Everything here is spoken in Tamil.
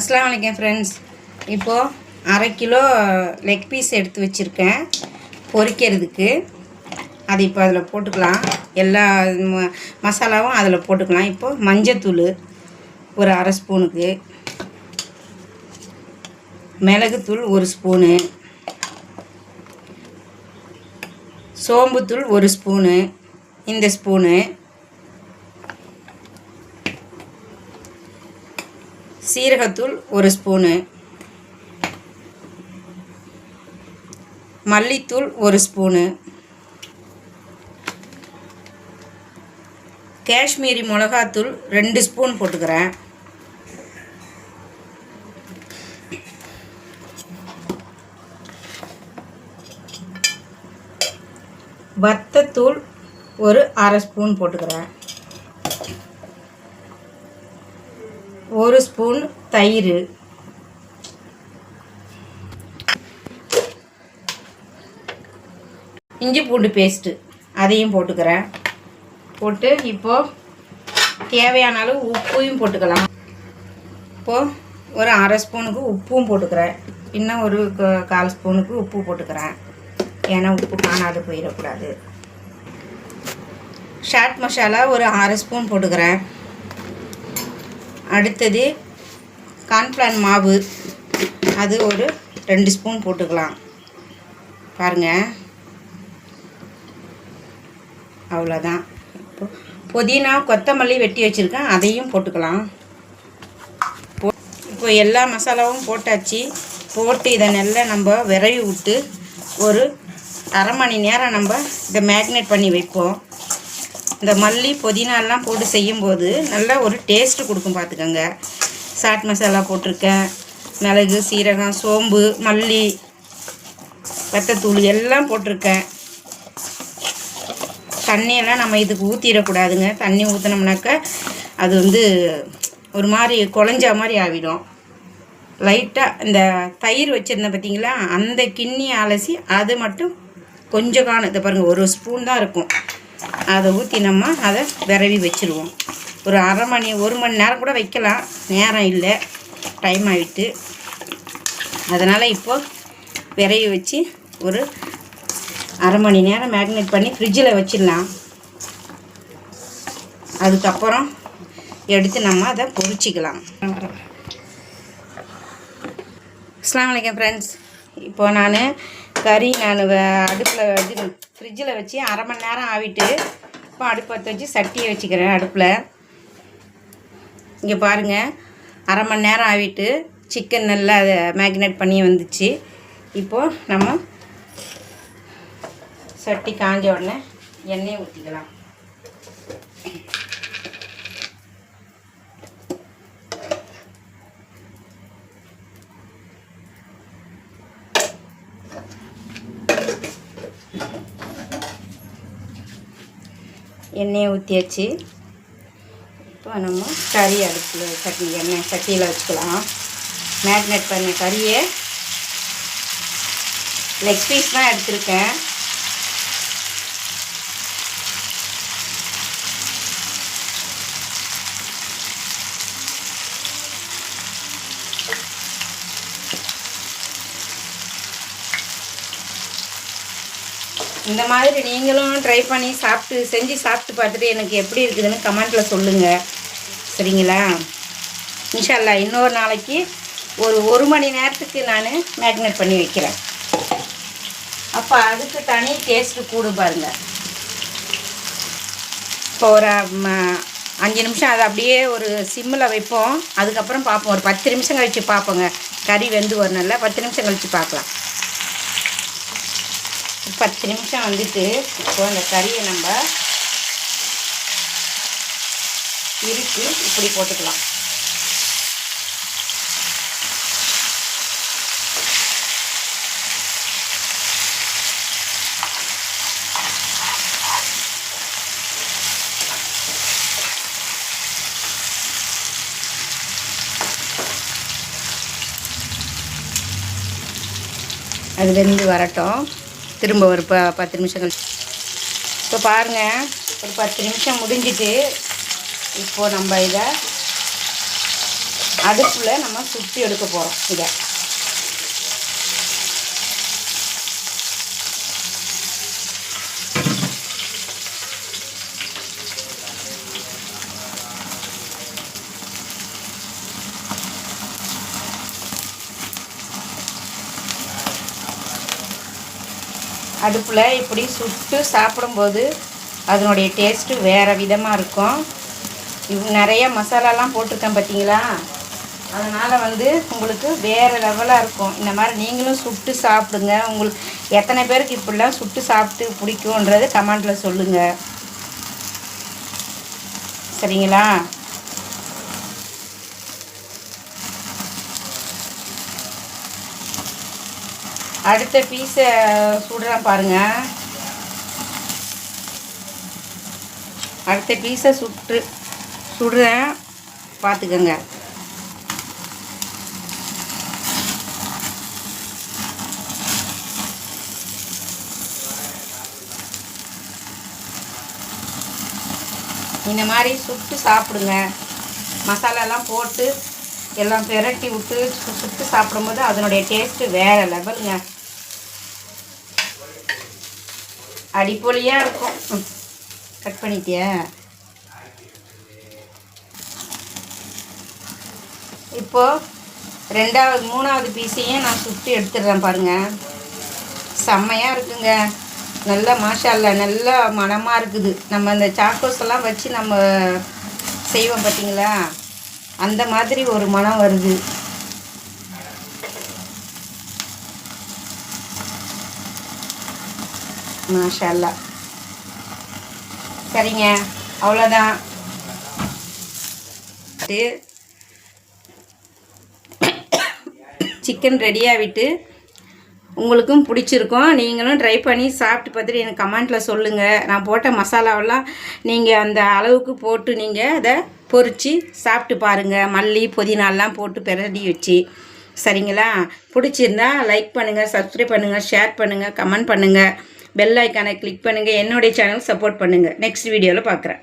அஸ்ஸலாமு அலைக்கும் ஃப்ரெண்ட்ஸ். இப்போது அரை கிலோ லெக் பீஸ் எடுத்து வச்சுருக்கேன் பொரிக்கிறதுக்கு. அது இப்போ அதில் போட்டுக்கலாம். எல்லா மசாலாவும் அதில் போட்டுக்கலாம். இப்போது மஞ்சத்தூள் ஒரு அரை ஸ்பூனுக்கு, மிளகுத்தூள் ஒரு ஸ்பூனு, சோம்புத்தூள் ஒரு ஸ்பூனு, இந்த ஸ்பூனு, சீரகத்தூள் ஒரு ஸ்பூனு, மல்லித்தூள் ஒரு ஸ்பூனு, காஷ்மீரி மிளகாத்தூள் 2 ஸ்பூன் போட்டுக்கிறேன். வத்தத்தூள் ஒரு அரை ஸ்பூன் போட்டுக்கிறேன். 1 ஸ்பூன் தயிர், இஞ்சி பூண்டு பேஸ்ட்டு அதையும் போட்டுக்கிறேன். போட்டு இப்போது தேவையான அளவு உப்பையும் போட்டுக்கலாம். இப்போது ஒரு அரை ஸ்பூனுக்கு உப்பும் போட்டுக்கிறேன். இன்னும் ஒரு 1/4 ஸ்பூனுக்கு உப்பு போட்டுக்கிறேன். ஏன்னா உப்பு காணாது போயிடக்கூடாது. சாட் மசாலா ஒரு அரை ஸ்பூன் போட்டுக்கிறேன். அடுத்தது கார்ன்ஃப்ளவர் மாவு, அது ஒரு 2 ஸ்பூன் போட்டுக்கலாம். பாருங்கள், அவ்வளோதான். புதினா கொத்தமல்லி வெட்டி வச்சுருக்கேன், அதையும் போட்டுக்கலாம். இப்போ எல்லா மசாலாவும் போட்டாச்சு. போட்டு இதை நல்லா நம்ம விரவி விட்டு ஒரு அரை மணி நேரம் நம்ம இதை மேக்னேட் பண்ணி வைப்போம். இந்த மல்லி புதினாலாம் போட்டு செய்யும்போது நல்லா ஒரு டேஸ்ட்டு கொடுக்கும். பார்த்துக்கோங்க, சாட் மசாலா போட்டிருக்கேன், மிளகு, சீரகம், சோம்பு, மல்லி, வத்தத்தூள் எல்லாம் போட்டிருக்கேன். தண்ணியெல்லாம் நம்ம இதுக்கு ஊற்றிடக்கூடாதுங்க. தண்ணி ஊற்றினோம்னாக்கா அது ஒரு மாதிரி குழஞ்ச மாதிரி ஆகிடும். லைட்டாக இந்த தயிர் வச்சுருந்தேன் பார்த்தீங்களா, அந்த கிண்ணி அலசி அது மட்டும் கொஞ்சம் காணும். இதை பாருங்கள், 1 ஸ்பூன் தான் இருக்கும். அதை ஊற்றி நம்ம அதை விரவி வச்சுருவோம். ஒரு 1 மணி நேரம் கூட வைக்கலாம். நேரம் இல்லை, டைம் ஆகிட்டு. அதனால் இப்போது விரவி வச்சு ஒரு அரை மணி நேரம் மேக்னேட் பண்ணி ஃப்ரிட்ஜில் வச்சிடலாம். அதுக்கப்புறம் எடுத்து நம்ம அதை பொரிச்சிக்கலாம். அஸ்ஸலாமு அலைக்கும் ஃப்ரெண்ட்ஸ். இப்போது நான் கறி அடுப்பில் ஃப்ரிட்ஜில் வச்சு அரை மணி நேரம் ஆகிட்டு இப்போ அடுப்பை வச்சு சட்டியை வச்சுக்கிறேன் அடுப்பில். இங்கே பாருங்கள், அரை மணி நேரம் ஆகிட்டு சிக்கன் நல்லா அதை மேக்னேட் பண்ணி வந்துச்சு. இப்போது நம்ம சட்டி காஞ்ச உடனே எண்ணெயை ஊற்றிக்கலாம். எண்ணெயை ஊற்றியாச்சு. இப்போ நம்ம கறி அடுப்பில் எண்ணெய் சட்டியில் வச்சுக்கலாம். மேக்னேட் பண்ண கறியை லெக் பீஸ் தான் எடுத்திருக்கேன். இந்த மாதிரி நீங்களும் ட்ரை பண்ணி செஞ்சு சாப்பிட்டு பார்த்துட்டு எனக்கு எப்படி இருக்குதுன்னு கமெண்ட்டில் சொல்லுங்கள். சரிங்களா? இன்ஷா அல்லாஹ் இன்னொரு நாளைக்கு ஒரு 1 மணி நேரத்துக்கு நான் மேக்னேட் பண்ணி வைக்கிறேன். அப்போ அதுக்கு தனி டேஸ்ட்டு கூடும் பாருங்கள். இப்போ ஒரு 5 நிமிஷம் அதை அப்படியே ஒரு சிம்மில் வைப்போம். அதுக்கப்புறம் பார்ப்போம். ஒரு 10 நிமிஷம் கழித்து பார்ப்போங்க. கறி வெந்து வரணும்ல, 10 நிமிஷம் கழித்து பார்க்கலாம். 10 நிமிஷம் வந்துட்டு இப்போ அந்த கறியை நம்ம இறுக்கி இப்படி போட்டுக்கலாம். அது வெந்து வரட்டும். திரும்ப ஒரு 10 நிமிஷம் கழிச்சு இப்போ பாருங்கள், ஒரு 10 நிமிஷம் முடிஞ்சிட்டு இப்போது நம்ம இதை அடுப்பில் நம்ம சுற்றி எடுக்க போகிறோம். இதை அடுப்பில் இப்படி சுட்டு சாப்பிடும்போது அதனுடைய டேஸ்ட்டு வேறு விதமாக இருக்கும். நிறைய மசாலாலாம் போட்டிருக்கேன் பார்த்தீங்களா, அதனால் வந்து உங்களுக்கு வேறு லெவலாக இருக்கும். இந்த மாதிரி நீங்களும் சுட்டு சாப்பிடுங்க. உங்களுக்கு எத்தனை பேருக்கு இப்படிலாம் சுட்டு சாப்பிட்டு பிடிக்குன்றது கமெண்டில் சொல்லுங்கள். சரிங்களா? அடுத்த பீஸை சுடுறேன் பாருங்கள். அடுத்த பீஸை சுடுறேன் பார்த்துக்கோங்க. இந்த மாதிரி சுட்டு சாப்பிடுங்க. மசாலாலாம் போட்டு எல்லாம் பெரட்டி விட்டு சுட்டு சாப்பிடும்போது அதனுடைய டேஸ்ட்டு வேறு லெவலுங்க. அடிப்பொலியாக இருக்கும். கட் பண்ணிட்டியா? இப்போது மூணாவது பீஸையும் நான் சுட்டு எடுத்துடுறேன் பாருங்கள். செம்மையாக இருக்குங்க. நல்லா மாஷால்லா நல்லா மணமாக இருக்குது. நம்ம அந்த சாக்கோஸ் எல்லாம் வச்சு நம்ம செய்வோம் பார்த்தீங்களா, அந்த மாதிரி ஒரு மனம் வருது. மாஷால்லா. சரிங்க, அவ்வளோதான். சிக்கன் ரெடியாகிட்டு உங்களுக்கும் பிடிச்சிருக்கும். நீங்களும் ட்ரை பண்ணி சாப்பிட்டு பார்த்துட்டு எனக்கு கமெண்ட்டில் சொல்லுங்கள். நான் போட்ட மசாலாவெல்லாம் நீங்கள் அந்த அளவுக்கு போட்டு நீங்கள் அதை பொரித்து சாப்பிட்டு பாருங்கள். மல்லி புதினாலாம் போட்டு பிரட்டி வச்சு. சரிங்களா? பிடிச்சிருந்தா லைக் பண்ணுங்கள், சப்ஸ்கிரைப் பண்ணுங்கள், ஷேர் பண்ணுங்கள், கமெண்ட் பண்ணுங்கள், பெல் ஐக்கானை கிளிக் பண்ணுங்கள். என்னுடைய சேனல் சப்போர்ட் பண்ணுங்கள். நெக்ஸ்ட் வீடியோவில் பார்க்குறேன்.